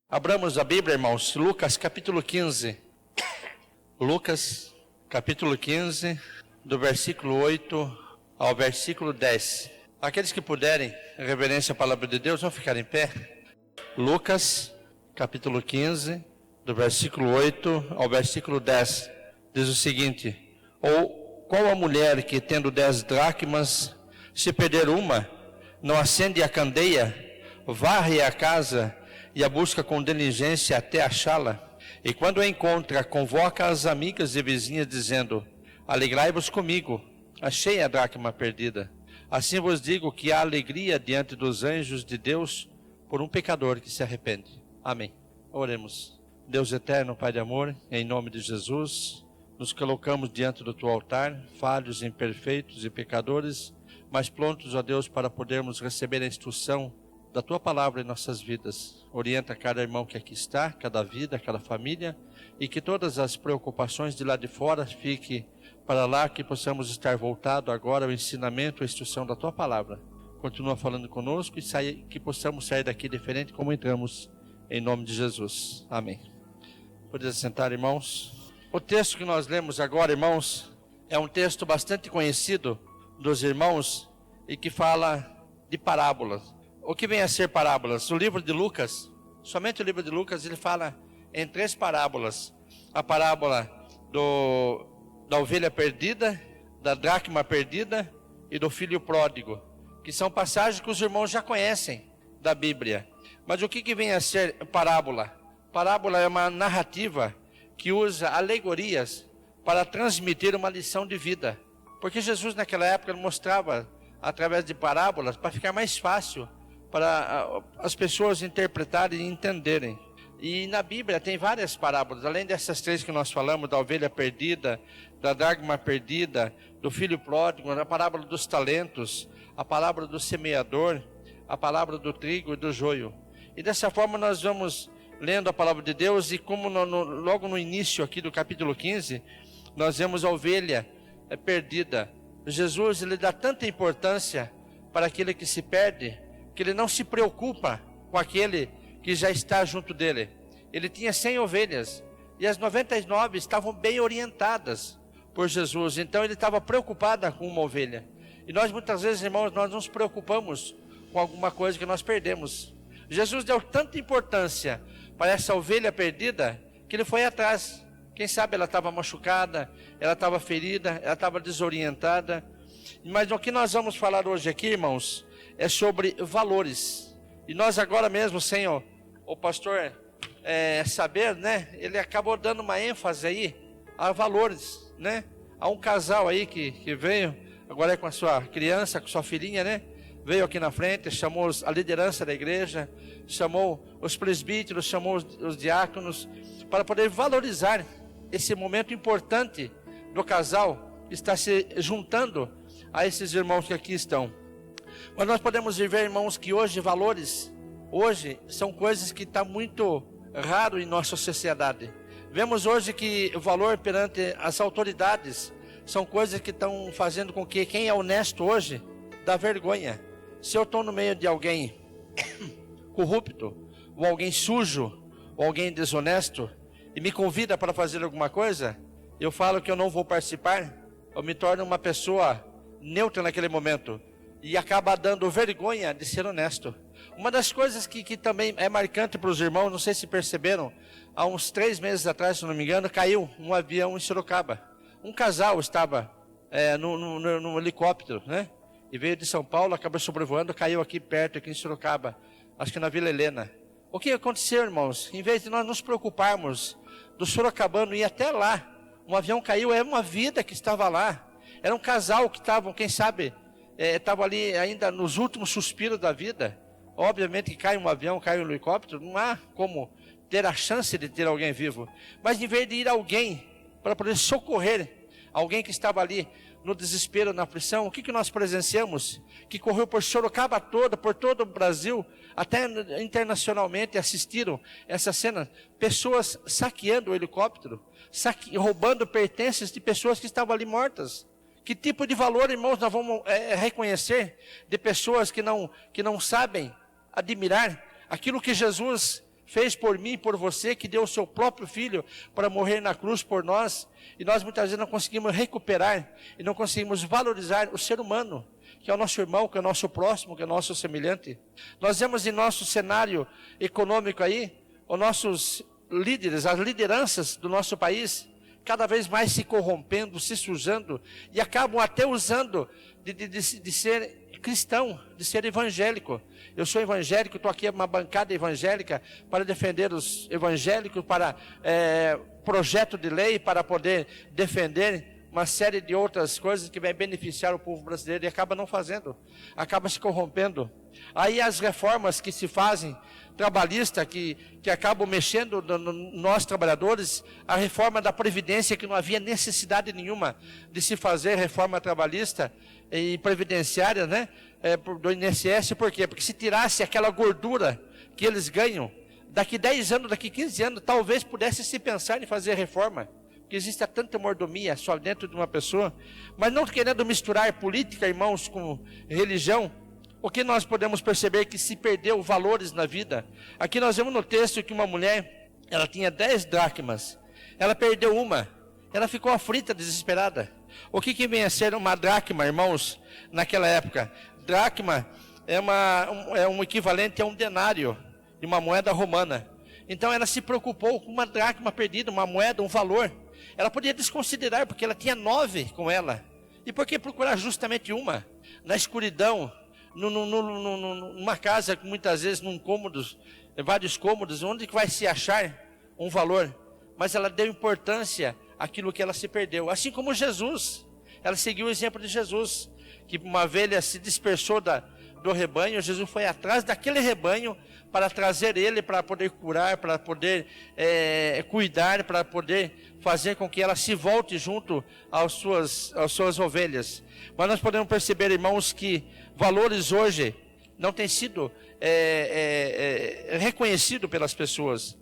Abramos a Bíblia, irmãos, Lucas capítulo 15. Lucas capítulo 15, do versículo 8 ao versículo 10. Aqueles que puderem, em reverência à palavra de Deus, vão ficar em pé. Lucas capítulo 15, do versículo 8 ao versículo 10. Diz o seguinte: Ou qual a mulher que, tendo 10 dracmas, se perder uma, não acende a candeia, varre a casa e a busca com diligência até achá-la? E quando a encontra, convoca as amigas e vizinhas, dizendo: Alegrai-vos comigo, achei a dracma perdida. Assim vos digo que há alegria diante dos anjos de Deus por um pecador que se arrepende. Amém. Oremos. Deus eterno, Pai de amor, em nome de Jesus, nos colocamos diante do Teu altar, falhos, imperfeitos e pecadores, mas prontos, ó Deus, para podermos receber a instrução da Tua palavra em nossas vidas. Orienta cada irmão que aqui está, cada vida, cada família, e que todas as preocupações de lá de fora fiquem para lá, que possamos estar voltados agora ao ensinamento, à instrução da Tua palavra. Continua falando conosco e que possamos sair daqui diferente como entramos, em nome de Jesus. Amém. Pode sentar, irmãos. O texto que nós lemos agora, irmãos, é um texto bastante conhecido dos irmãos e que fala de parábolas. O que vem a ser parábolas? O livro de Lucas, somente o livro de Lucas, ele fala em 3 parábolas. A parábola da ovelha perdida, da dracma perdida e do filho pródigo, que são passagens que os irmãos já conhecem da Bíblia. Mas o que vem a ser parábola? Parábola é uma narrativa que usa alegorias para transmitir uma lição de vida. Porque Jesus naquela época mostrava através de parábolas para ficar mais fácil para as pessoas interpretarem e entenderem. E na Bíblia tem várias parábolas, além dessas 3 que nós falamos, da ovelha perdida, da dracma perdida, do filho pródigo, a parábola dos talentos, a parábola do semeador, a palavra do trigo e do joio. E dessa forma nós vamos lendo a palavra de Deus, e como logo no início aqui do capítulo 15, nós vemos a ovelha perdida. Jesus, ele dá tanta importância para aquele que se perde, que ele não se preocupa com aquele que já está junto dele. Ele tinha 100 ovelhas, e as 99 estavam bem orientadas por Jesus, então ele estava preocupado com uma ovelha. E nós muitas vezes, irmãos, nós nos preocupamos com alguma coisa que nós perdemos. Jesus deu tanta importância para essa ovelha perdida, que ele foi atrás. Quem sabe ela estava machucada, ela estava ferida, ela estava desorientada. Mas o que nós vamos falar hoje aqui, irmãos, é sobre valores. E nós agora mesmo, sem o pastor saber, né, ele acabou dando uma ênfase aí a valores, né? Há um casal aí que veio, agora é com a sua criança, com sua filhinha, né? Veio aqui na frente, chamou a liderança da igreja, chamou os presbíteros, chamou os diáconos, para poder valorizar esse momento importante do casal que está se juntando a esses irmãos que aqui estão. Mas nós podemos ver, irmãos, que hoje valores, hoje são coisas que estão muito raro em nossa sociedade. Vemos hoje que o valor perante as autoridades são coisas que estão fazendo com que quem é honesto hoje dá vergonha. Se eu estou no meio de alguém corrupto, ou alguém sujo, ou alguém desonesto, e me convida para fazer alguma coisa, eu falo que eu não vou participar, eu me torno uma pessoa neutra naquele momento, e acaba dando vergonha de ser honesto. Uma das coisas que também é marcante para os irmãos, não sei se perceberam, há uns 3 meses atrás, se não me engano, caiu um avião em Sorocaba. Um casal estava no helicóptero, né? E veio de São Paulo, acabou sobrevoando, caiu aqui perto, aqui em Sorocaba, acho que na Vila Helena. O que aconteceu, irmãos? Em vez de nós nos preocuparmos do sorocabano ir até lá, um avião caiu, era uma vida que estava lá. Era um casal que estavam, quem sabe, estava ali ainda nos últimos suspiros da vida. Obviamente que cai um avião, cai um helicóptero, não há como ter a chance de ter alguém vivo. Mas em vez de ir alguém para poder socorrer alguém que estava ali no desespero, na aflição, o que nós presenciamos? Que correu por Sorocaba toda, por todo o Brasil, até internacionalmente assistiram essa cena. Pessoas saqueando o helicóptero, roubando pertences de pessoas que estavam ali mortas. Que tipo de valor, irmãos, nós vamos reconhecer de pessoas que não sabem admirar aquilo que Jesus fez por mim e por você, que deu o seu próprio filho para morrer na cruz por nós, e nós muitas vezes não conseguimos recuperar e não conseguimos valorizar o ser humano, que é o nosso irmão, que é o nosso próximo, que é o nosso semelhante. Nós vemos em nosso cenário econômico aí, os nossos líderes, as lideranças do nosso país, cada vez mais se corrompendo, se sujando, e acabam até usando de ser cristão, de ser evangélico. Eu sou evangélico, estou aqui numa bancada evangélica para defender os evangélicos, para projeto de lei, para poder defender uma série de outras coisas que vai beneficiar o povo brasileiro, e acaba não fazendo, acaba se corrompendo. Aí as reformas que se fazem, trabalhista, que acabam mexendo nós trabalhadores, a reforma da Previdência, que não havia necessidade nenhuma de se fazer reforma trabalhista e previdenciária, né, do INSS. Por quê? Porque se tirasse aquela gordura que eles ganham, daqui 10 anos, daqui 15 anos, talvez pudesse se pensar em fazer reforma, porque existe tanta mordomia só dentro de uma pessoa. Mas não querendo misturar política, irmãos, com religião, o que nós podemos perceber é que se perdeu valores na vida. Aqui nós vemos no texto que uma mulher, ela tinha 10 dracmas, ela perdeu uma, ela ficou aflita, desesperada. O que vem a ser uma dracma, irmãos, naquela época? Dracma é um equivalente a um denário, de uma moeda romana. Então ela se preocupou com uma dracma perdida, uma moeda, um valor. Ela podia desconsiderar, porque ela tinha 9 com ela. E por que procurar justamente uma? Na escuridão, numa casa, muitas vezes vários cômodos, onde que vai se achar um valor? Mas ela deu importância àquilo que ela se perdeu. Assim como Jesus, ela seguiu o exemplo de Jesus, que uma ovelha se dispersou do rebanho, Jesus foi atrás daquele rebanho para trazer ele, para poder curar, para poder cuidar, para poder fazer com que ela se volte junto às suas ovelhas. Mas nós podemos perceber, irmãos, que valores hoje não têm sido reconhecidos pelas pessoas.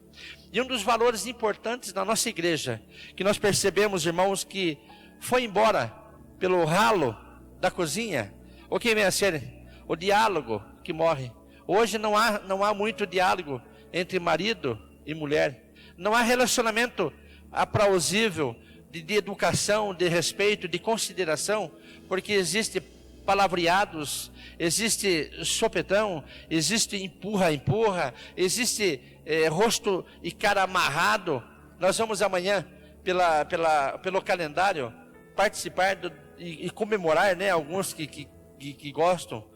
E um dos valores importantes da nossa igreja, que nós percebemos, irmãos, que foi embora pelo ralo da cozinha, o que vem a ser o diálogo que morre. Hoje não há muito diálogo entre marido e mulher. Não há relacionamento aplausível de educação, de respeito, de consideração, porque existe palavreados, existe sopetão, existe empurra, existe rosto e cara amarrado. Nós vamos amanhã, pelo calendário, participar e comemorar, né, alguns que gostam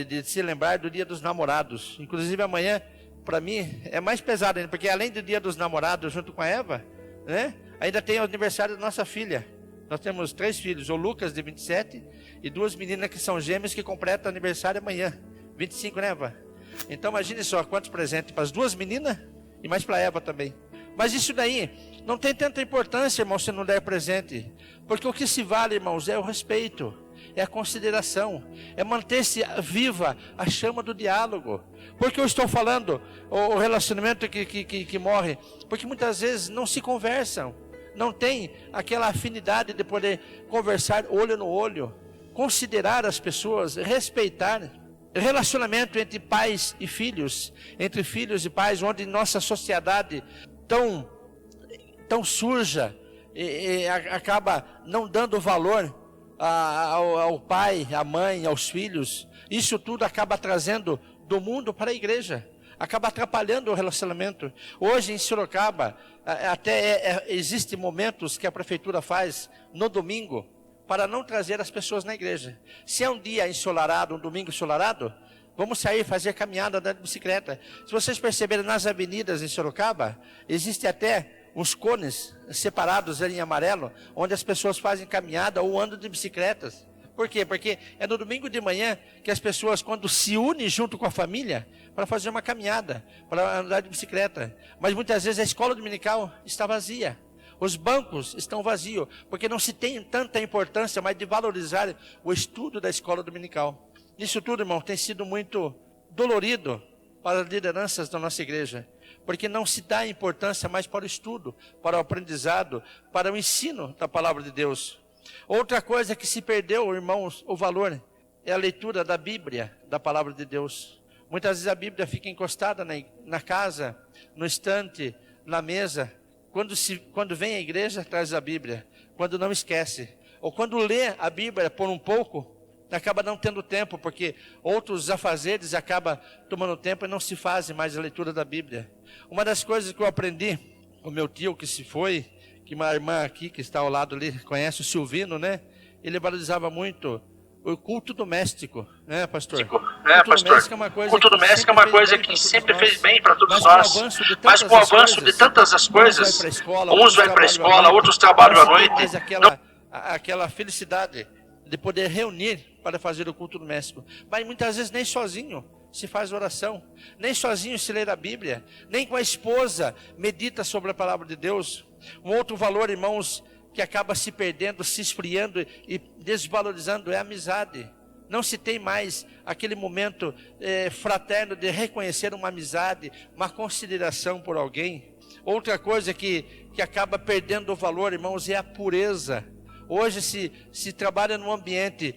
de se lembrar do Dia dos Namorados. Inclusive amanhã, para mim, é mais pesado ainda, porque além do Dia dos Namorados, junto com a Eva, né, ainda tem o aniversário da nossa filha. Nós temos 3 filhos, o Lucas, de 27, e 2 meninas que são gêmeos, que completam aniversário amanhã, 25, né, Eva? Então imagine só quantos presentes para as 2 meninas e mais para a Eva também. Mas isso daí não tem tanta importância, irmão, se não der presente, porque o que se vale, irmãos, é o respeito, é a consideração, é manter-se viva a chama do diálogo. Porque eu estou falando o relacionamento que morre, porque muitas vezes não se conversam, não tem aquela afinidade de poder conversar olho no olho, considerar as pessoas, respeitar. Relacionamento entre pais e filhos, entre filhos e pais, onde nossa sociedade tão suja acaba não dando valor ao pai, à mãe, aos filhos. Isso tudo acaba trazendo do mundo para a igreja, acaba atrapalhando o relacionamento. Hoje em Sorocaba, até existem momentos que a prefeitura faz no domingo, para não trazer as pessoas na igreja. Se é um dia ensolarado, um domingo ensolarado, vamos sair, fazer caminhada, andar de bicicleta. Se vocês perceberem, nas avenidas em Sorocaba, existe até uns cones separados ali em amarelo, onde as pessoas fazem caminhada ou andam de bicicletas. Por quê? Porque é no domingo de manhã que as pessoas, quando se unem junto com a família, para fazer uma caminhada, para andar de bicicleta. Mas muitas vezes a escola dominical está vazia. Os bancos estão vazios, porque não se tem tanta importância mais de valorizar o estudo da escola dominical. Isso tudo, irmão, tem sido muito dolorido para as lideranças da nossa igreja, porque não se dá importância mais para o estudo, para o aprendizado, para o ensino da palavra de Deus. Outra coisa que se perdeu, irmãos, o valor, é a leitura da Bíblia, da palavra de Deus. Muitas vezes a Bíblia fica encostada na casa, no estante, na mesa. Quando vem à igreja, traz a Bíblia. Quando não, esquece. Ou quando lê a Bíblia por um pouco, acaba não tendo tempo, porque outros afazeres acabam tomando tempo e não se fazem mais a leitura da Bíblia. Uma das coisas que eu aprendi com meu tio que se foi, que uma irmã aqui que está ao lado ali conhece, o Silvino, né? Ele valorizava muito o culto doméstico, né, pastor? Culto doméstico é uma coisa que sempre fez bem para todos nós. Mas com o avanço de tantas as coisas, uns vão para a escola, outros trabalham à noite. Mas aquela felicidade de poder reunir para fazer o culto doméstico. Mas muitas vezes nem sozinho se faz oração, nem sozinho se lê a Bíblia, nem com a esposa medita sobre a palavra de Deus. Um outro valor, irmãos, que acaba se perdendo, se esfriando e desvalorizando é a amizade. Não se tem mais aquele momento fraterno de reconhecer uma amizade, uma consideração por alguém. Outra coisa que acaba perdendo o valor, irmãos, é a pureza. Hoje se trabalha num ambiente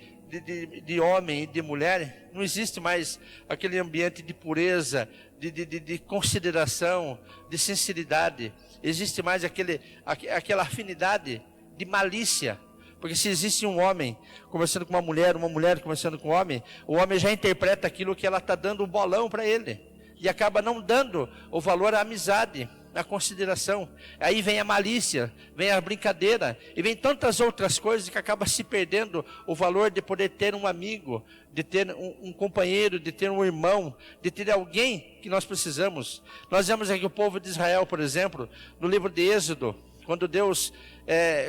de homem e de mulher, não existe mais aquele ambiente de pureza, de consideração, de sinceridade. Existe mais aquela afinidade de malícia. Porque se existe um homem conversando com uma mulher conversando com um homem, o homem já interpreta aquilo que ela está dando um bolão para ele. E acaba não dando o valor à amizade, à consideração. Aí vem a malícia, vem a brincadeira, e vem tantas outras coisas que acaba se perdendo o valor de poder ter um amigo, de ter um companheiro, de ter um irmão, de ter alguém que nós precisamos. Nós vemos aqui o povo de Israel, por exemplo, no livro de Êxodo, quando Deus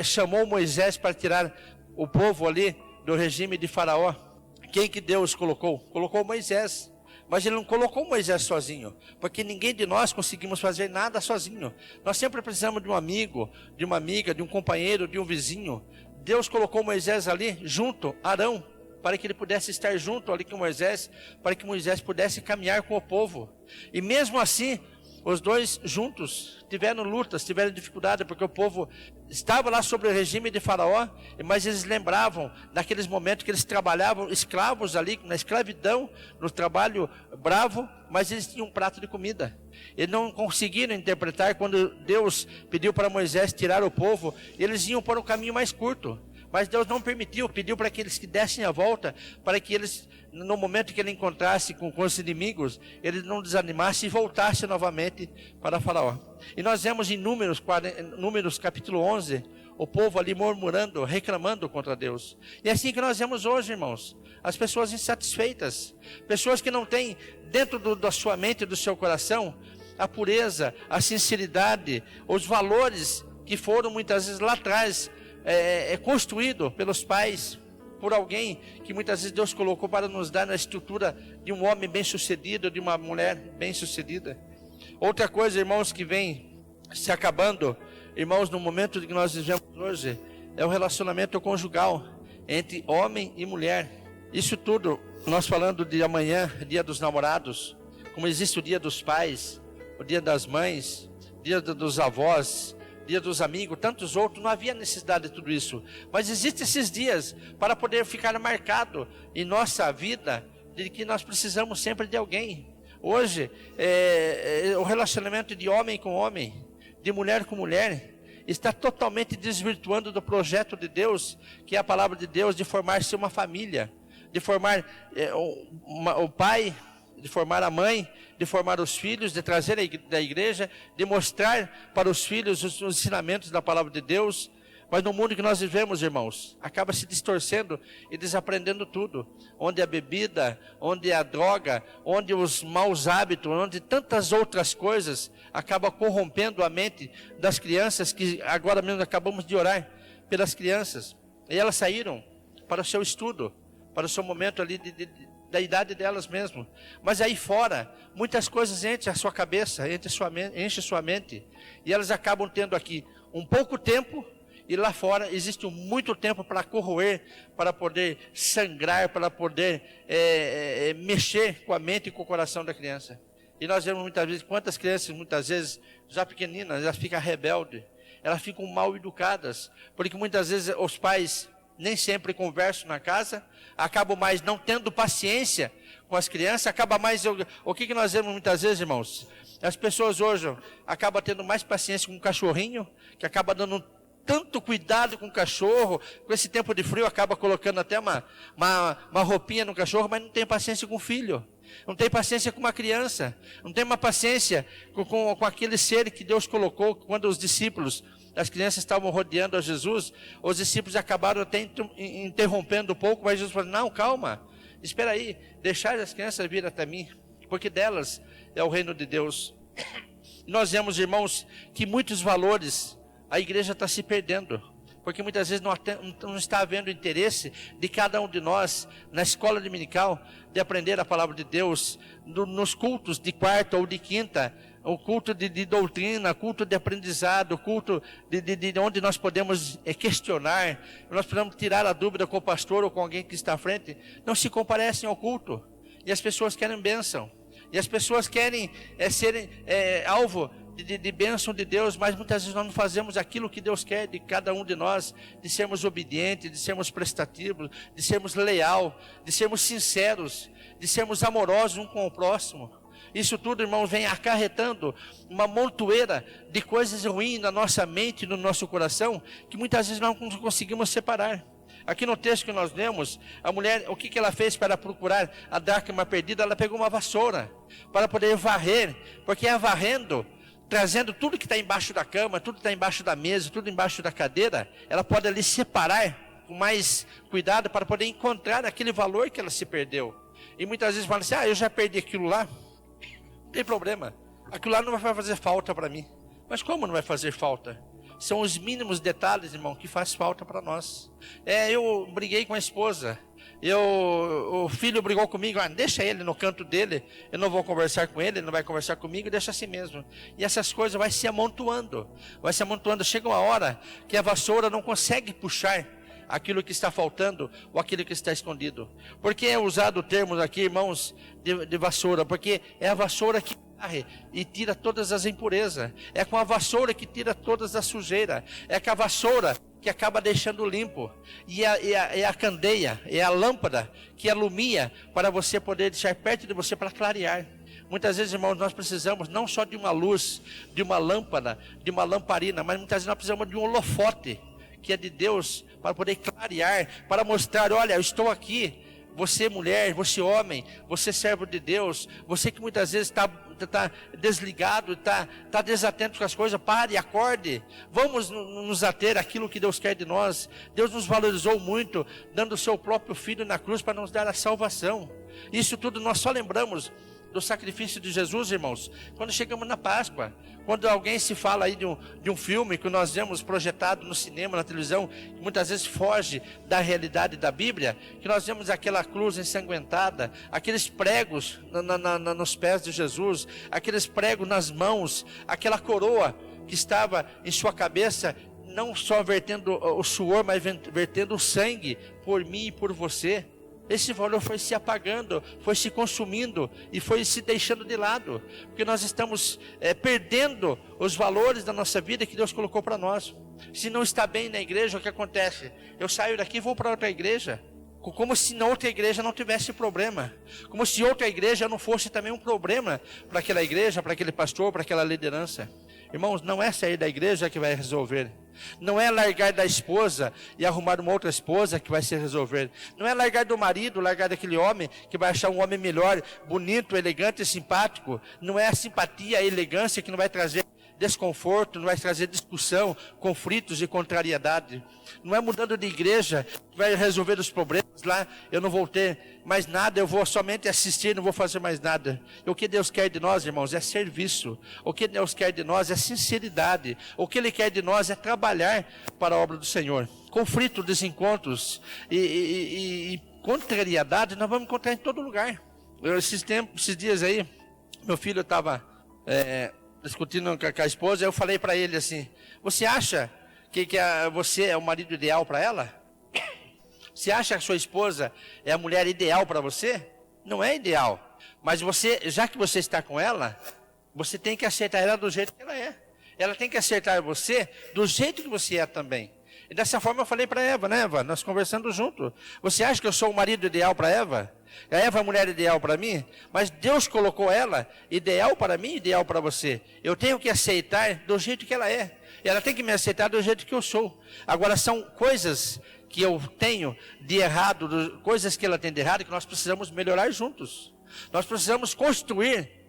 chamou Moisés para tirar o povo ali do regime de Faraó. Quem que Deus colocou? Colocou Moisés. Mas ele não colocou Moisés sozinho, porque ninguém de nós conseguimos fazer nada sozinho. Nós sempre precisamos de um amigo, de uma amiga, de um companheiro, de um vizinho. Deus colocou Moisés ali junto, Arão, para que ele pudesse estar junto ali com Moisés, para que Moisés pudesse caminhar com o povo. E mesmo assim, os dois juntos tiveram lutas, tiveram dificuldade, porque o povo estava lá sob o regime de Faraó, mas eles lembravam daqueles momentos que eles trabalhavam escravos ali, na escravidão, no trabalho bravo, mas eles tinham um prato de comida. Eles não conseguiram interpretar quando Deus pediu para Moisés tirar o povo, eles iam por um caminho mais curto. Mas Deus não permitiu, pediu para que eles que dessem a volta, para que eles, no momento que ele encontrasse com os inimigos, eles não desanimassem e voltassem novamente para Faraó. E nós vemos em Números capítulo 11, o povo ali murmurando, reclamando contra Deus. E é assim que nós vemos hoje, irmãos, as pessoas insatisfeitas, pessoas que não têm dentro da sua mente, do seu coração, a pureza, a sinceridade, os valores que foram muitas vezes lá atrás, construído pelos pais, por alguém que muitas vezes Deus colocou para nos dar na estrutura de um homem bem-sucedido, de uma mulher bem-sucedida. Outra coisa, irmãos, que vem se acabando, irmãos, no momento que nós vivemos hoje, é o relacionamento conjugal entre homem e mulher. Isso tudo, nós falando de amanhã, dia dos namorados, como existe o dia dos pais, o dia das mães, o dia dos avós, dia dos amigos, tantos outros, não havia necessidade de tudo isso. Mas existem esses dias para poder ficar marcado em nossa vida, de que nós precisamos sempre de alguém. Hoje, o relacionamento de homem com homem, de mulher com mulher, está totalmente desvirtuando do projeto de Deus, que é a palavra de Deus, de formar-se uma família, de formar o pai, de formar a mãe, de formar os filhos, de trazer da igreja, de mostrar para os filhos os ensinamentos da palavra de Deus. Mas no mundo que nós vivemos, irmãos, acaba se distorcendo e desaprendendo tudo. Onde a bebida, onde a droga, onde os maus hábitos, onde tantas outras coisas, acaba corrompendo a mente das crianças, que agora mesmo acabamos de orar pelas crianças. E elas saíram para o seu estudo, para o seu momento ali da idade delas mesmo. Mas aí fora, muitas coisas enchem a sua cabeça, enchem sua mente. E elas acabam tendo aqui um pouco tempo, e lá fora existe muito tempo para corroer, para poder sangrar, para poder mexer com a mente e com o coração da criança. E nós vemos muitas vezes, quantas crianças, muitas vezes, já pequeninas, elas ficam rebeldes, elas ficam mal educadas, porque muitas vezes os pais nem sempre converso na casa, acabo mais não tendo paciência com as crianças, acaba mais... O que nós vemos muitas vezes, irmãos? As pessoas hoje acabam tendo mais paciência com o cachorrinho, que acaba dando tanto cuidado com o cachorro, com esse tempo de frio, acaba colocando até uma roupinha no cachorro, mas não tem paciência com o filho, não tem paciência com uma criança, não tem uma paciência com aquele ser que Deus colocou. Quando os discípulos, as crianças estavam rodeando a Jesus, os discípulos acabaram até interrompendo um pouco, mas Jesus falou: não, calma, espera aí, deixar as crianças vir até mim, porque delas é o reino de Deus. Nós vemos, irmãos, que muitos valores a igreja está se perdendo, porque muitas vezes não está havendo interesse de cada um de nós, na escola dominical, de aprender a palavra de Deus, nos cultos de quarta ou de quinta, o culto de doutrina, culto de aprendizado, culto de onde nós podemos questionar, nós podemos tirar a dúvida com o pastor ou com alguém que está à frente. Não se comparecem ao culto, e as pessoas querem bênção, e as pessoas querem serem alvo de bênção de Deus, mas muitas vezes nós não fazemos aquilo que Deus quer de cada um de nós, de sermos obedientes, de sermos prestativos, de sermos leal, de sermos sinceros, de sermos amorosos um com o próximo. Isso tudo, irmãos, vem acarretando uma montoeira de coisas ruins na nossa mente e no nosso coração, que muitas vezes nós não conseguimos separar. Aqui no texto que nós lemos, a mulher, o que ela fez para procurar a dracma perdida? Ela pegou uma vassoura para poder varrer, porque é varrendo, trazendo tudo que está embaixo da cama, tudo que está embaixo da mesa, tudo embaixo da cadeira, ela pode ali separar com mais cuidado para poder encontrar aquele valor que ela se perdeu. E muitas vezes fala assim: eu já perdi aquilo lá, não tem problema, aquilo lá não vai fazer falta para mim. Mas como não vai fazer falta? São os mínimos detalhes, irmão, que faz falta para nós. Eu briguei com a esposa, o filho brigou comigo: deixa ele no canto dele, eu não vou conversar com ele, ele não vai conversar comigo, deixa assim mesmo. E essas coisas vai se amontoando, chega uma hora que a vassoura não consegue puxar aquilo que está faltando ou aquilo que está escondido. Por que é usado o termo aqui, irmãos, de vassoura? Porque é a vassoura que varre e tira todas as impurezas, é com a vassoura que tira todas as sujeiras, é com a vassoura que acaba deixando limpo, e a candeia, é a lâmpada que alumia para você poder deixar perto de você para clarear. Muitas vezes, irmãos, nós precisamos não só de uma luz, de uma lâmpada, de uma lamparina, mas muitas vezes nós precisamos de um holofote, que é de Deus, para poder clarear, para mostrar: olha, eu estou aqui. Você mulher, você homem, você servo de Deus, você que muitas vezes está desligado, está desatento com as coisas, pare, acorde, vamos nos ater àquilo que Deus quer de nós. Deus nos valorizou muito, dando o seu próprio Filho na cruz para nos dar a salvação. Isso tudo nós só lembramos do sacrifício de Jesus, irmãos, quando chegamos na Páscoa. Quando alguém se fala aí de um filme que nós vemos projetado no cinema, na televisão, que muitas vezes foge da realidade da Bíblia, que nós vemos aquela cruz ensanguentada, aqueles pregos nos pés de Jesus, aqueles pregos nas mãos, aquela coroa que estava em sua cabeça, não só vertendo o suor, mas vertendo o sangue por mim e por você. Esse valor foi se apagando, foi se consumindo e foi se deixando de lado, porque nós estamos perdendo os valores da nossa vida que Deus colocou para nós. Se não está bem na igreja, o que acontece? Eu saio daqui e vou para outra igreja, como se na outra igreja não tivesse problema, como se outra igreja não fosse também um problema para aquela igreja, para aquele pastor, para aquela liderança. Irmãos, não é sair da igreja que vai resolver. Não é largar da esposa e arrumar uma outra esposa que vai se resolver. Não é largar do marido, largar daquele homem que vai achar um homem melhor, bonito, elegante e simpático. Não é a simpatia, a elegância que não vai trazer desconforto, não vai trazer discussão, conflitos e contrariedade. Não é mudando de igreja que vai resolver os problemas. Lá eu não vou ter mais nada, eu vou somente assistir, não vou fazer mais nada. E o que Deus quer de nós, irmãos, é serviço. O que Deus quer de nós é sinceridade. O que Ele quer de nós é trabalhar para a obra do Senhor. Conflito, desencontros e contrariedade nós vamos encontrar em todo lugar. Esses dias aí, meu filho estava discutindo com a esposa, eu falei para ele assim: você acha que você é o marido ideal para ela? Você acha que a sua esposa é a mulher ideal para você? Não é ideal, mas já que você está com ela, você tem que aceitar ela do jeito que ela é. Ela tem que aceitar você do jeito que você é também. E dessa forma eu falei para Eva, né, Eva? Nós conversando junto. Você acha que eu sou o marido ideal para Eva? A Eva é a mulher ideal para mim? Mas Deus colocou ela ideal para mim, ideal para você. Eu tenho que aceitar do jeito que ela é. E ela tem que me aceitar do jeito que eu sou. Agora são coisas que eu tenho de errado, coisas que ela tem de errado, que nós precisamos melhorar juntos. Nós precisamos construir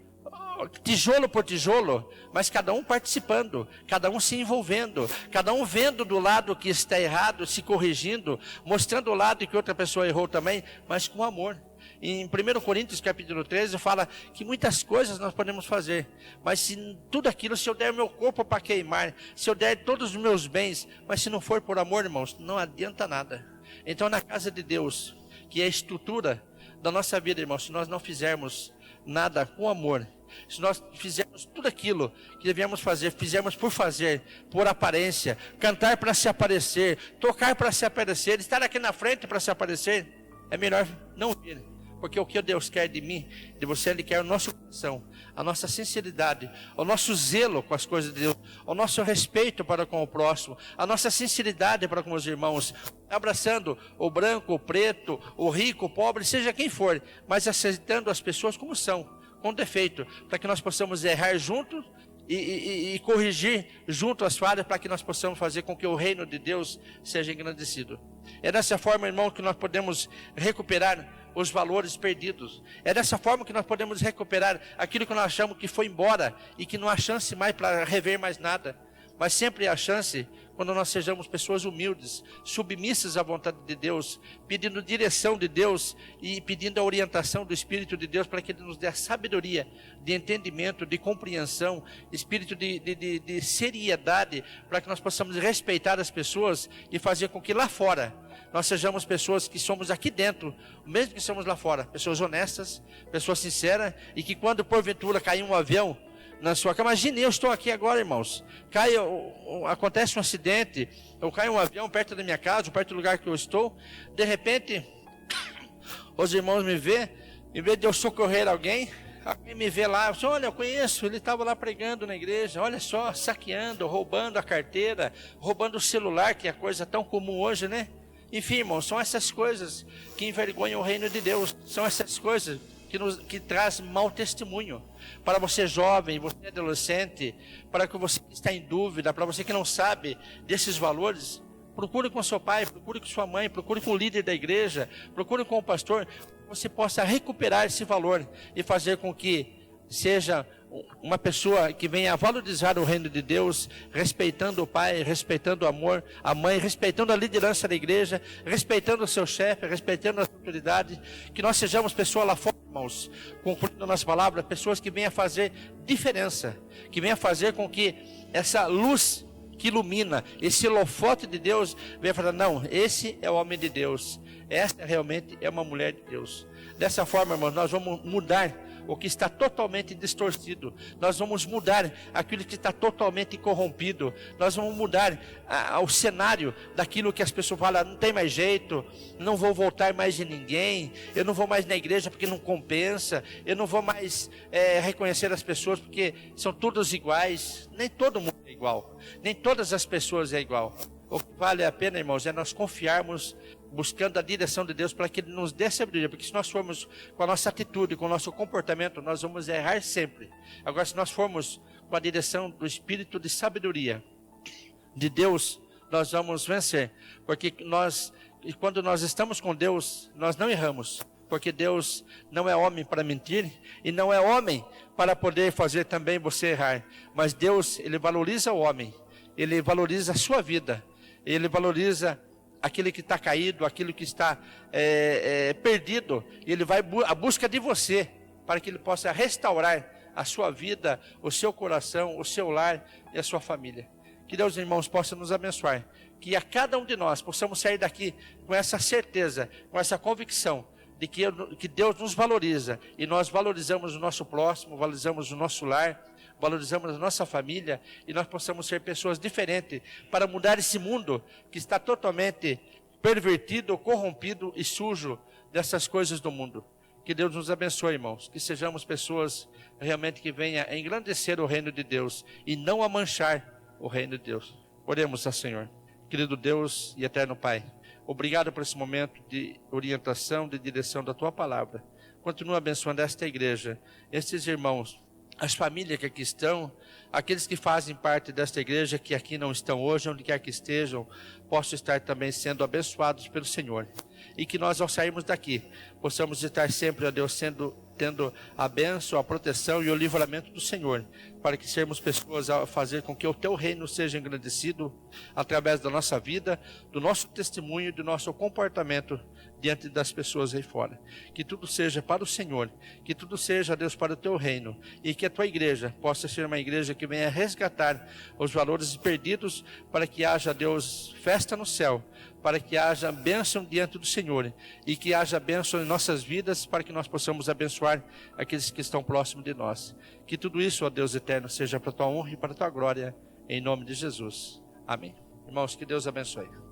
tijolo por tijolo, mas cada um participando, cada um se envolvendo, cada um vendo do lado que está errado, se corrigindo, mostrando o lado que outra pessoa errou também, mas com amor. Em 1 Coríntios capítulo 13 fala que muitas coisas nós podemos fazer, mas se tudo aquilo, se eu der meu corpo para queimar, se eu der todos os meus bens, mas se não for por amor, irmãos, não adianta nada. Então na casa de Deus, que é a estrutura da nossa vida, irmãos, se nós não fizermos nada com amor, se nós fizermos tudo aquilo que devemos fazer, fizermos por fazer, por aparência, cantar para se aparecer, tocar para se aparecer, estar aqui na frente para se aparecer, é melhor não vir. Porque o que Deus quer de mim, de você, Ele quer o nosso coração, a nossa sinceridade, o nosso zelo com as coisas de Deus, o nosso respeito para com o próximo, a nossa sinceridade para com os irmãos, abraçando o branco, o preto, o rico, o pobre, seja quem for, mas aceitando as pessoas como são, com defeito, para que nós possamos errar juntos e corrigir junto as falhas, para que nós possamos fazer com que o reino de Deus seja engrandecido. É dessa forma, irmão, que nós podemos recuperar os valores perdidos. É dessa forma que nós podemos recuperar aquilo que nós achamos que foi embora e que não há chance mais para rever mais nada. Mas sempre há chance quando nós sejamos pessoas humildes, submissas à vontade de Deus, pedindo direção de Deus e pedindo a orientação do Espírito de Deus para que Ele nos dê a sabedoria, de entendimento, de compreensão, espírito de seriedade, para que nós possamos respeitar as pessoas e fazer com que lá fora nós sejamos pessoas que somos aqui dentro, mesmo que somos lá fora, pessoas honestas, pessoas sinceras, e que quando porventura cair um avião na sua casa, imagine, eu estou aqui agora, irmãos, acontece um acidente, ou cai um avião perto da minha casa, perto do lugar que eu estou, de repente, os irmãos me vê, em vez de eu socorrer alguém me vê lá, eu olha, eu conheço, ele estava lá pregando na igreja, olha só, saqueando, roubando a carteira, roubando o celular, que é coisa tão comum hoje, né? Enfim, irmãos, são essas coisas que envergonham o reino de Deus, são essas coisas que traz mau testemunho para você jovem, você adolescente, para que você que está em dúvida, para você que não sabe desses valores, procure com seu pai, procure com sua mãe, procure com o líder da igreja, procure com o pastor, você possa recuperar esse valor e fazer com que seja uma pessoa que venha a valorizar o reino de Deus, respeitando o pai, respeitando o amor, a mãe, respeitando a liderança da igreja, respeitando o seu chefe, respeitando a autoridade, que nós sejamos pessoas lá fora, irmãos, concluindo a nossa palavra, pessoas que venham a fazer diferença, que venham a fazer com que essa luz que ilumina, esse holofote de Deus, venha falar, não, esse é o homem de Deus, essa realmente é uma mulher de Deus. Dessa forma, irmãos, nós vamos mudar o que está totalmente distorcido, nós vamos mudar aquilo que está totalmente corrompido, nós vamos mudar o cenário daquilo que as pessoas falam, não tem mais jeito, não vou voltar mais de ninguém, eu não vou mais na igreja porque não compensa, eu não vou mais reconhecer as pessoas porque são todos iguais. Nem todo mundo é igual, nem todas as pessoas é igual. O que vale a pena, irmãos, é nós confiarmos, buscando a direção de Deus para que Ele nos dê sabedoria, porque se nós formos com a nossa atitude, com o nosso comportamento, nós vamos errar sempre. Agora, se nós formos com a direção do Espírito de sabedoria de Deus, nós vamos vencer, porque quando nós estamos com Deus, nós não erramos, porque Deus não é homem para mentir, e não é homem para poder fazer também você errar, mas Deus, Ele valoriza o homem, Ele valoriza a sua vida, Ele valoriza aquele que está caído, aquele que está perdido, e Ele vai à busca de você, para que Ele possa restaurar a sua vida, o seu coração, o seu lar e a sua família. Que Deus, irmãos, possa nos abençoar, que a cada um de nós possamos sair daqui com essa certeza, com essa convicção, de que Deus nos valoriza, e nós valorizamos o nosso próximo, valorizamos o nosso lar, valorizamos a nossa família, e nós possamos ser pessoas diferentes, para mudar esse mundo que está totalmente pervertido, corrompido e sujo dessas coisas do mundo. Que Deus nos abençoe, irmãos, que sejamos pessoas realmente que venham a engrandecer o reino de Deus, e não a manchar o reino de Deus. Oremos ao Senhor. Querido Deus e eterno Pai, obrigado por esse momento de orientação, de direção da Tua palavra. Continua abençoando esta igreja, estes irmãos, as famílias que aqui estão, aqueles que fazem parte desta igreja, que aqui não estão hoje, onde quer que estejam, possam estar também sendo abençoados pelo Senhor. E que nós, ao sairmos daqui, possamos estar sempre, ó Deus, tendo a bênção, a proteção e o livramento do Senhor, para que sermos pessoas a fazer com que o Teu reino seja engrandecido através da nossa vida, do nosso testemunho e do nosso comportamento diante das pessoas aí fora. Que tudo seja para o Senhor, que tudo seja, Deus, para o Teu reino, e que a Tua igreja possa ser uma igreja que venha resgatar os valores perdidos, para que haja, Deus, festa no céu, para que haja bênção diante do Senhor, e que haja bênção em nossas vidas, para que nós possamos abençoar aqueles que estão próximos de nós. Que tudo isso, ó Deus eterno, seja para a Tua honra e para a Tua glória, em nome de Jesus. Amém. Irmãos, que Deus abençoe.